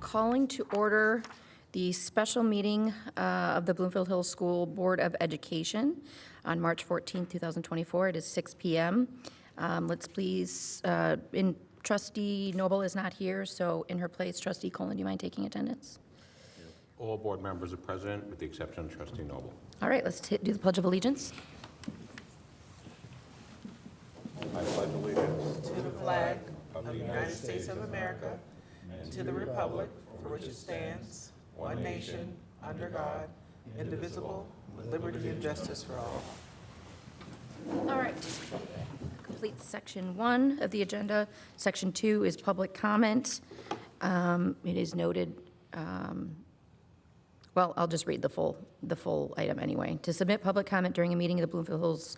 Calling to order the special meeting of the Bloomfield Hills School Board of Education on March 14, 2024. It is 6 p.m. Let's please, Trustee Noble is not here, so in her place, Trustee Colin, do you mind taking attendance? All board members are present, with the exception of Trustee Noble. All right, let's do the Pledge of Allegiance. I pledge allegiance to the flag of the United States of America and to the republic for which it stands, one nation, under God, indivisible, with liberty and justice for all. All right. Complete section 1 of the agenda. Section 2 is public comment. It is noted, well, I'll just read the full item anyway. To submit public comment during a meeting of the Bloomfield Hills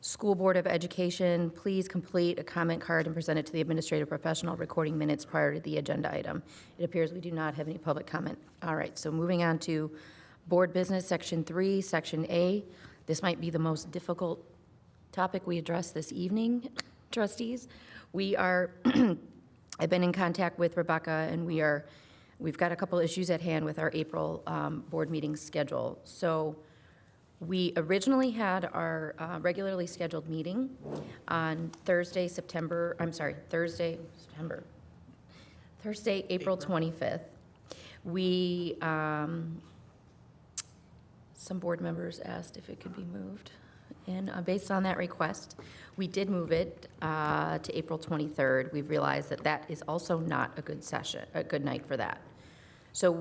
School Board of Education, please complete a comment card and present it to the administrative professional recording minutes prior to the agenda item. It appears we do not have any public comment. All right, so moving on to board business, section 3, section A. This might be the most difficult topic we address this evening, trustees. We are, I've been in contact with Rebecca, and we've got a couple issues at hand with our April board meeting schedule. So we originally had our regularly scheduled meeting on Thursday, April 25th. We, some board members asked if it could be moved. And based on that request, we did move it to April 23rd. We've realized that that is also not a good session, a good night for that. So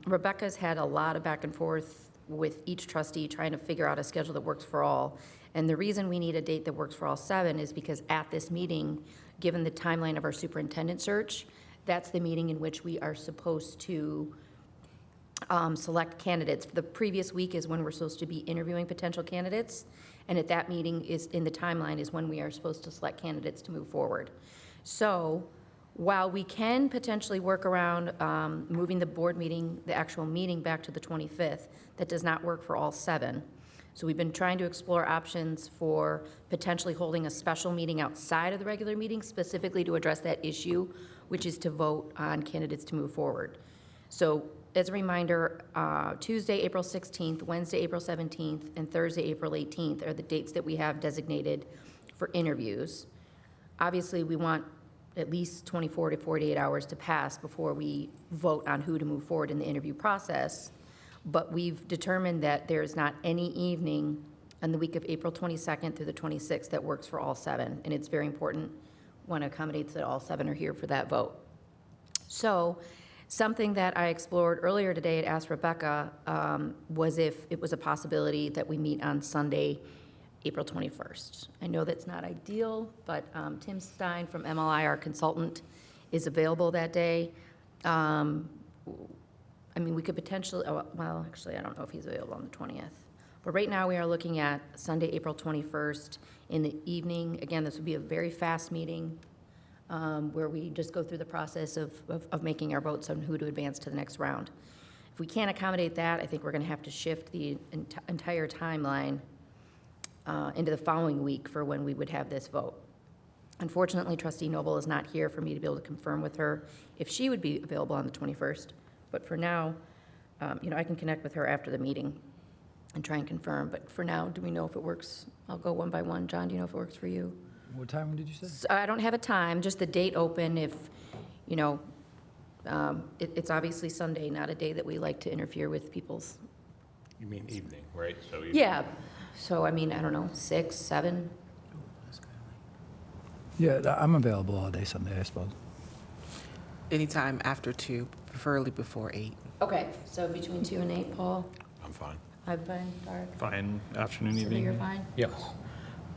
Rebecca's had a lot of back and forth with each trustee trying to figure out a schedule that works for all. And the reason we need a date that works for all 7 is because at this meeting, given the timeline of our superintendent search, that's the meeting in which we are supposed to select candidates. The previous week is when we're supposed to be interviewing potential candidates, and at that meeting is in the timeline is when we are supposed to select candidates to move forward. So while we can potentially work around moving the board meeting, the actual meeting, back to the 25th, that does not work for all 7. So we've been trying to explore options for potentially holding a special meeting outside of the regular meeting, specifically to address that issue, which is to vote on candidates to move forward. So as a reminder, Tuesday, April 16th, Wednesday, April 17th, and Thursday, April 18th are the dates that we have designated for interviews. Obviously, we want at least 24 to 48 hours to pass before we vote on who to move forward in the interview process. But we've determined that there's not any evening on the week of April 22nd through the 26th that works for all 7. And it's very important, one accommodates that all 7 are here for that vote. So something that I explored earlier today and asked Rebecca was if it was a possibility that we meet on Sunday, April 21st. I know that's not ideal, but Tim Stein from MLI, our consultant, is available that day. I mean, we could potentially, well, actually, I don't know if he's available on the 20th. But right now, we are looking at Sunday, April 21st in the evening. Again, this would be a very fast meeting where we just go through the process of making our votes on who to advance to the next round. If we can't accommodate that, I think we're going to have to shift the entire timeline into the following week for when we would have this vote. Unfortunately, Trustee Noble is not here for me to be able to confirm with her if she would be available on the 21st. But for now, I can connect with her after the meeting and try and confirm. But for now, do we know if it works? I'll go one by one. John, do you know if it works for you? What time did you say? So I don't have a time, just the date open if, it's obviously Sunday, not a day that we like to interfere with people's. You mean evening, right? So evening. Yeah. So, I mean, I don't know, 6, 7? Yeah, I'm available all day Sunday, I suppose. Anytime after 2, preferably before 8. Okay, so between 2 and 8, Paul? I'm fine. I'm fine, Dark? Fine, afternoon, So evening. you're fine? Yes.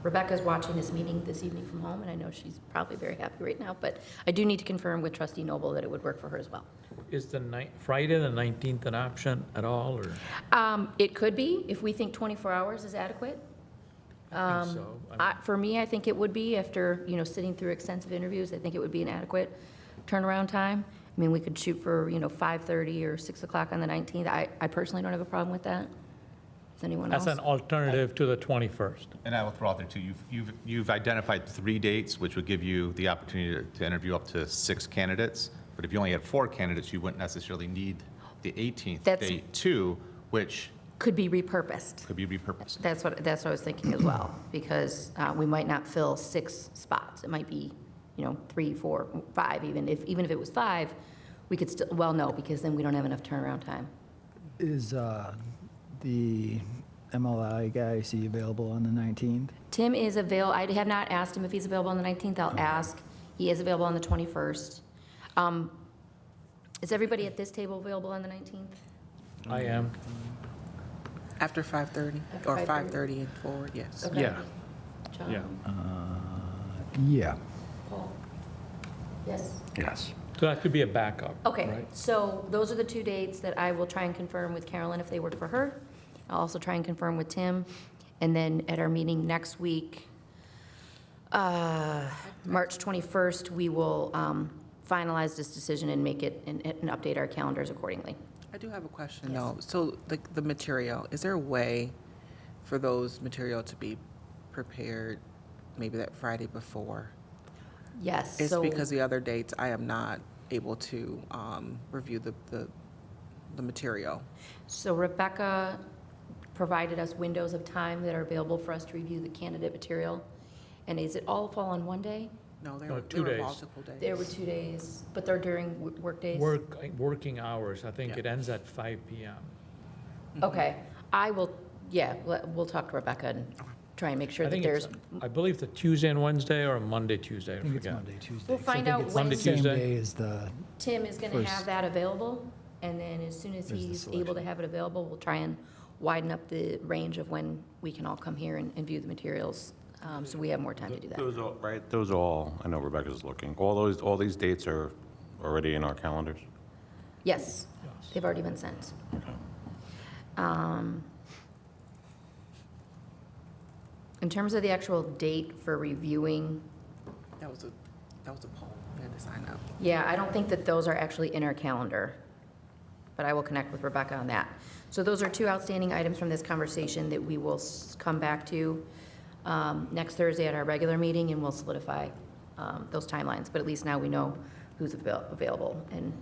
Rebecca's watching this meeting this evening from home, and I know she's probably very happy right now, but I do need to confirm with Trustee Noble that it would work for her as well. Is the Friday the 19th an option at all, or? It could be, if we think 24 hours is adequate. I think so. For me, I think it would be, after, sitting through extensive interviews, I think it would be an adequate turnaround time. I mean, we could shoot for, 5:30 or 6 o'clock on the 19th. I personally don't have a problem with that. Does anyone else? As an alternative to the 21st. And I will throw out there too, you've identified 3 dates, which would give you the opportunity to interview up to 6 candidates. But if you only had 4 candidates, you wouldn't necessarily need the 18th That's- date too, which Could be repurposed. could be repurposed. That's what I was thinking as well, because we might not fill 6 spots. It might be, 3, 4, 5 even. Even if it was 5, we could still, well, no, because then we don't have enough turnaround time. Is the MLI guy, is he available on the 19th? Tim is available, I have not asked him if he's available on the 19th, I'll ask. He is available on the 21st. Is everybody at this table available on the 19th? I am. After 5:30 After or 5:30? 5:30 and forward, yes. Okay. Yeah. John? Yeah. Yeah. Paul? Yes? Yes. So that could be a backup, Okay, right? so those are the 2 dates that I will try and confirm with Carolyn if they work for her. I'll also try and confirm with Tim. And then at our meeting next week, March 21st, we will finalize this decision and make it, and update our calendars accordingly. I do have a question, though. So the material, is there a way for those material to be prepared maybe that Friday before? Yes, It's so, because the other dates, I am not able to review the material. so Rebecca provided us windows of time that are available for us to review the candidate material. And is it all fall on one day? No, there No, were 2 there were days. multiple days. There were 2 days, but they're during work days? Working hours, I think Yeah. it ends at 5 PM. Okay, I will, yeah, we'll talk to Rebecca and try and make sure I that think there's, it's, I believe the Tuesday and Wednesday or Monday, Tuesday, I I think it's forget. Monday, Tuesday. We'll 'cause I find think out it's when- Monday, the same Tuesday? day as the, Tim is gonna First. have that available, and then as soon as There's the he's able to selection. have it available, we'll try and widen up the range of when we can all come here and view the materials, so we have more time to do that. Those all, right, those all, I know Rebecca's looking, all these dates are already in our calendars? Yes, Yes. they've already been sent. In terms of the actual date for reviewing, That was a poll. We had to sign up. yeah, I don't think that those are actually in our calendar, but I will connect with Rebecca on that. So those are 2 outstanding items from this conversation that we will come back to next Thursday at our regular meeting, and we'll solidify those timelines. But at least now we know who's available. And,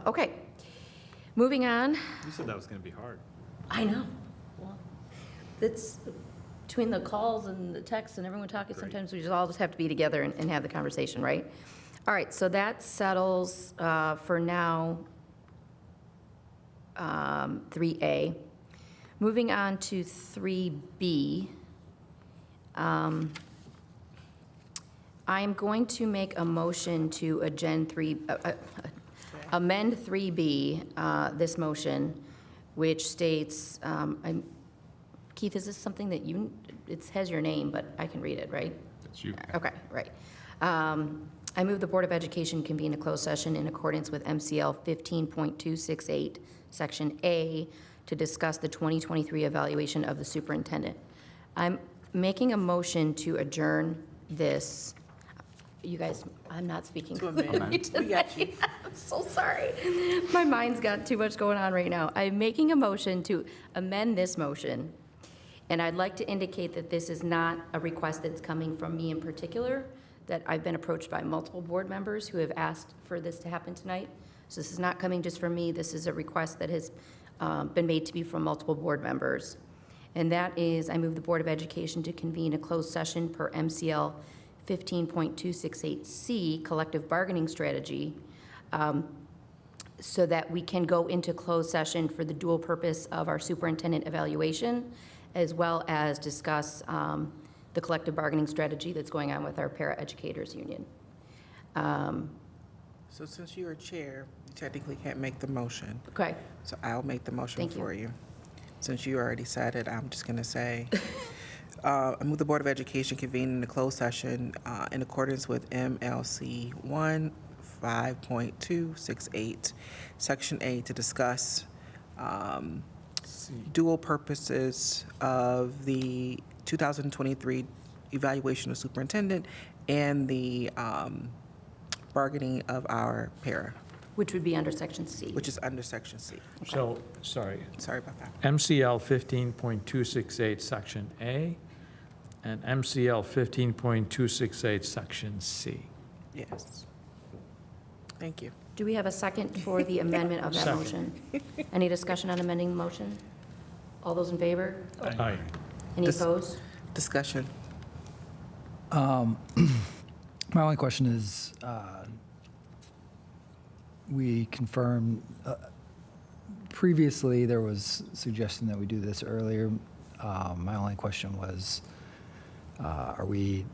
okay, moving on. You said that was going to be hard. I know. Well, it's between the calls and the texts and everyone talking, sometimes we all just have to be together and have the conversation, right? All right, so that settles for now 3A. Moving on to 3B. I'm going to make a motion to amend 3B, this motion, which states, Keith, is this something that it has your name, but I can read it, right? That's you. Okay, right. I move the Board of Education convene a closed session in accordance with MCL 15.268, Section A, to discuss the 2023 evaluation of the superintendent. I'm making a motion to adjourn this. You guys, I'm not speaking To amend. clearly We got you. today. I'm so sorry. My mind's got too much going on right now. I'm making a motion to amend this motion, and I'd like to indicate that this is not a request that's coming from me in particular, that I've been approached by multiple board members who have asked for this to happen tonight. So this is not coming just from me. This is a request that has been made to me from multiple board members. And that is, I move the Board of Education to convene a closed session per MCL 15.268C, collective bargaining strategy, so that we can go into closed session for the dual purpose of our superintendent evaluation, as well as discuss the collective bargaining strategy that's going on with our paraeducators union. So since you're a chair, you technically can't make the motion. Okay, So I'll make the motion Thank you. for you. Since you already said it, I'm just going to say, I move the Board of Education convene in a closed session in accordance with MLC 15.268, Section A, to discuss dual purposes of the 2023 evaluation of superintendent and the bargaining of our para, which would be under Section C. which is under Section C. So, sorry, Sorry about that. MCL 15.268, Section A, and MCL 15.268, Section C. Yes. Thank you. Do we have a second for the amendment of that Second. motion? Any discussion on amending the motion? All those in favor? Aye. Any Dis- opposed? Discussion. My only question is, we confirmed, previously, there was suggestion that we do this earlier. My only question was, are we,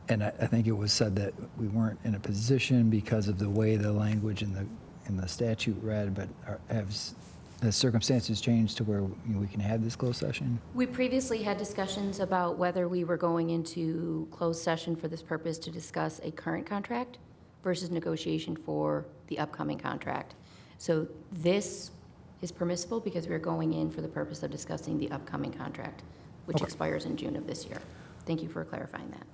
and I think it was said that we weren't in a position because of the way the language in the statute read, but has circumstances changed to where we can have this closed session? We previously had discussions about whether we were going into closed session for this purpose to discuss a current contract versus negotiation for the upcoming contract. So this is permissible because we're going in for the purpose of discussing the upcoming contract, which Okay. expires in June of this year. Thank you for clarifying that.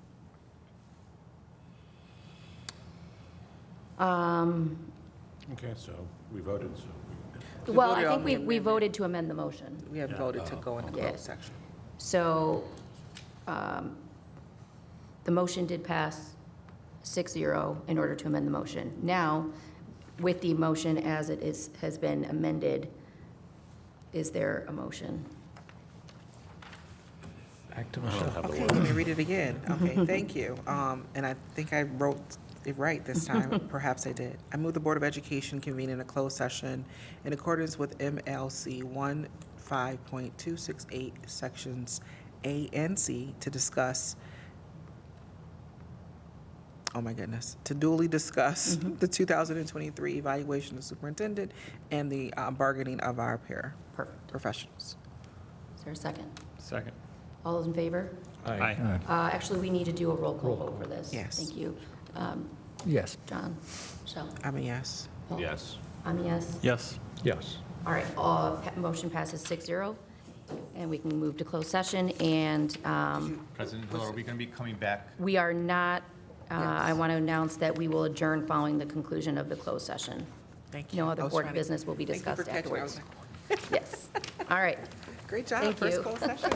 Okay, so we voted, so. We Well, I voted on think the we amendment. voted to amend the motion. We have voted to go into Yeah. closed section. So the motion did pass 6-0 in order to amend the motion. Now, with the motion as it has been amended, is there a motion? Back to I don't Michelle. have the Okay, word. let me read it again. Okay, thank you. And I think I wrote it right this time. Perhaps I did. I move the Board of Education convene in a closed session in accordance with MLC 15.268, Sections A and C, to discuss, oh my goodness, to duly discuss the 2023 evaluation of superintendent and the bargaining of our Perfect. professionals. Is there a second? Second. All those in favor? Aye. Actually, we need to do a roll call vote for this. Yes. Thank you. Yes. John? Michelle? I mean, yes. Paul? Yes. I'm a yes. Yes. Yes. All right, motion passes 6-0, and we can move to closed session, and President Hill, are we going to be coming back? we are not, I want to announce that we will adjourn following the conclusion of the closed session. Thank you. No I other was board trying to- business will be Thank you for discussed catching. I was afterwards. like, Yes. All right. Great job, Thank first you. closed session.